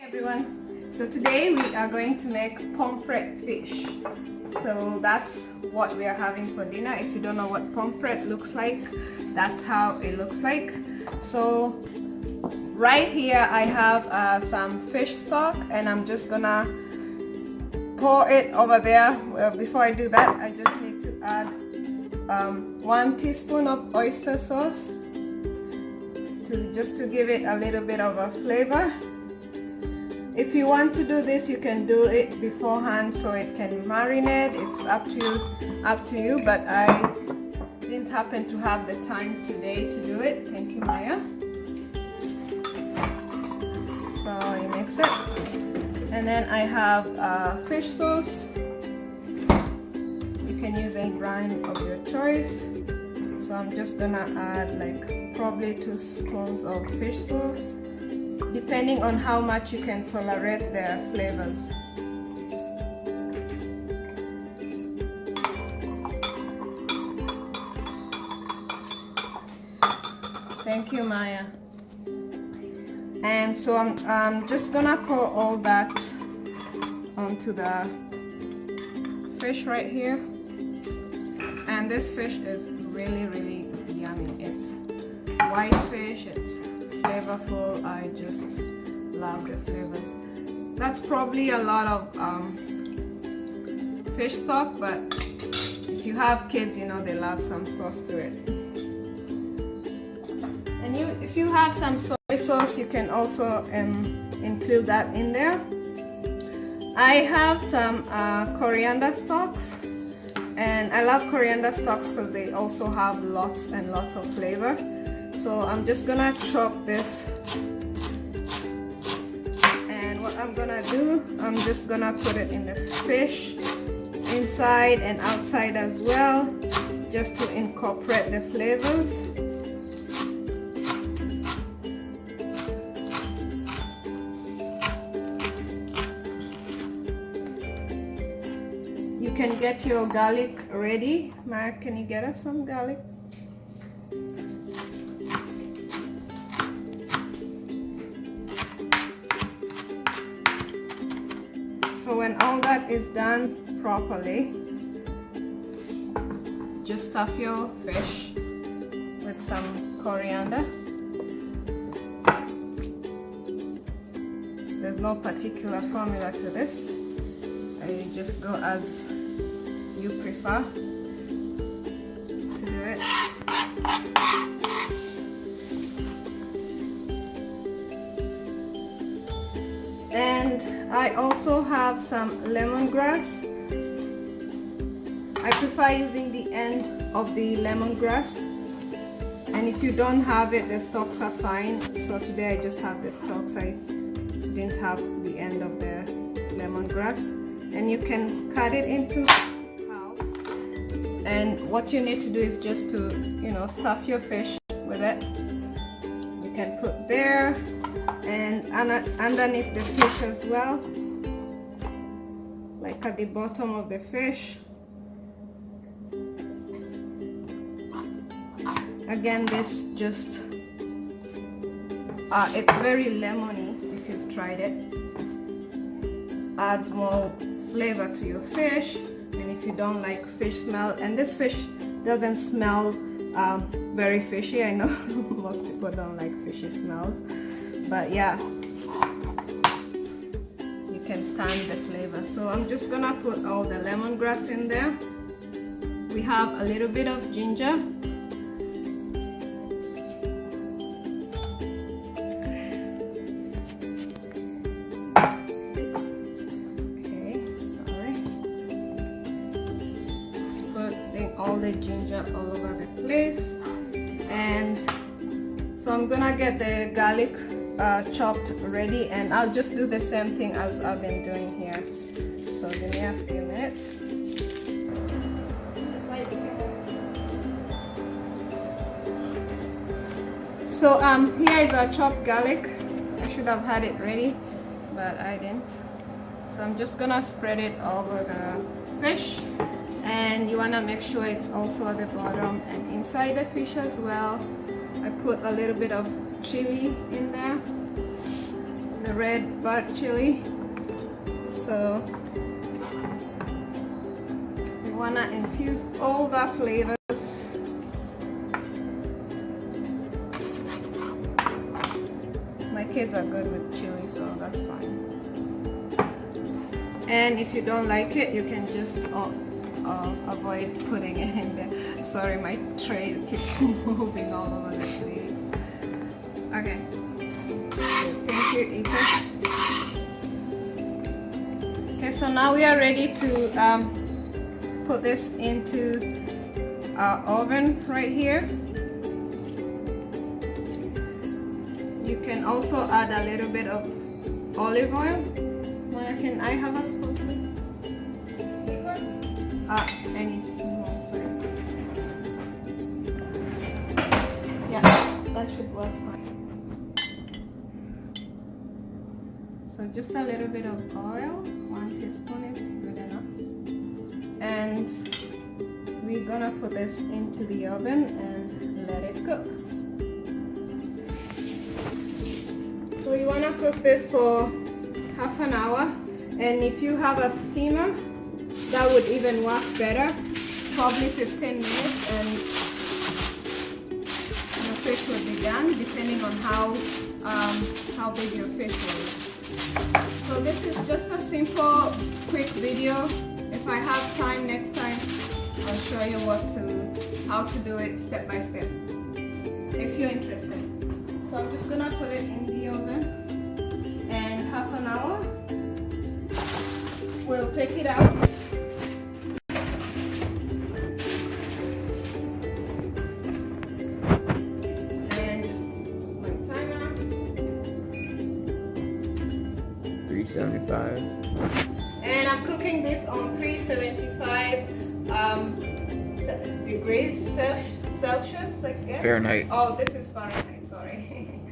Everyone, so today we are going to make pomfret fish. So that's what we are having for dinner. If you don't know what pomfret looks like, that's how it looks like. So right here I have some fish stock, and I'm just gonna pour it over there. Well, before I do that, I just need to add 1 teaspoon of oyster sauce just to give it a little bit of a flavor. If you want to do this, you can do it beforehand so it can marinate. It's up to you, but I didn't happen to have the time today to do it. Thank you, Maya. So you mix it, and then I have fish sauce. You can use any brand of your choice. So I'm just gonna add like probably 2 spoons of fish sauce, depending on how much you can tolerate their flavors. Thank you, Maya. And so I'm just gonna pour all that onto the fish right here. And this fish is really yummy. It's white fish, it's flavorful. I just love the flavors. That's probably a lot of fish stock, but if you have kids, you know they love some sauce to it. And if you have some soy sauce, you can also include that in there. I have some coriander stalks, and I love coriander stalks because they also have lots and lots of flavor. So I'm just gonna chop this, and what I'm gonna do, I'm just gonna put it in the fish, inside and outside as well, just to incorporate the flavors. You can get your garlic ready. Maya, can you get us some garlic? So when all that is done properly, just stuff your fish with some coriander. There's no particular formula to this. You just go as you prefer to do it. And I also have some lemongrass. I prefer using the end of the lemongrass, and if you don't have it, the stalks are fine. So today I just have the stalks. I didn't have the end of the lemongrass. And you can cut it into halves, and what you need to do is just to, you know, stuff your fish with it. You can put there and underneath the fish as well, like at the bottom of the fish. Again, this just it's very lemony. If you've tried it, adds more flavor to your fish. And if you don't like fish smell, and this fish doesn't smell very fishy, I know most people don't like fishy smells, but yeah, you can stand the flavor. So I'm just gonna put all the lemongrass in there. We have a little bit of ginger, all the ginger all over the place. And so I'm gonna get the garlic chopped ready, and I'll just do the same thing as I've been doing here. So give me a few minutes. So here is our chopped garlic. I should have had it ready, but I didn't. So I'm just gonna spread it over the fish. And you want to make sure it's also at the bottom and inside the fish as well. I put a little bit of chili in there, the red bud chili. So we wanna infuse all the flavors. My kids are good with chili, so that's fine. And if you don't like it, you can just avoid putting it in there. Sorry, my tray keeps moving all over the place. Okay. Thank you, Ethan. Okay, so now we are ready to put this into our oven right here. You can also add a little bit of olive oil. Can I have a spoon, please? Any small, sorry. Yeah, that should work fine. So just a little bit of oil, 1 teaspoon is good enough. And we're gonna put this into the oven and let it cook. So you wanna cook this for half an hour, and if you have a steamer, that would even work better. Probably 15 minutes, and your fish will be done, depending on how big your fish is. So this is just a simple, quick video. If I have time next time, I'll show you how to do it step by step, if you're interested. So I'm just gonna put it in the oven. And half an hour, we'll take it out. And just my timer. 375. And I'm cooking this on 375 degrees Celsius, I guess. Fahrenheit. Oh, this is Fahrenheit, sorry.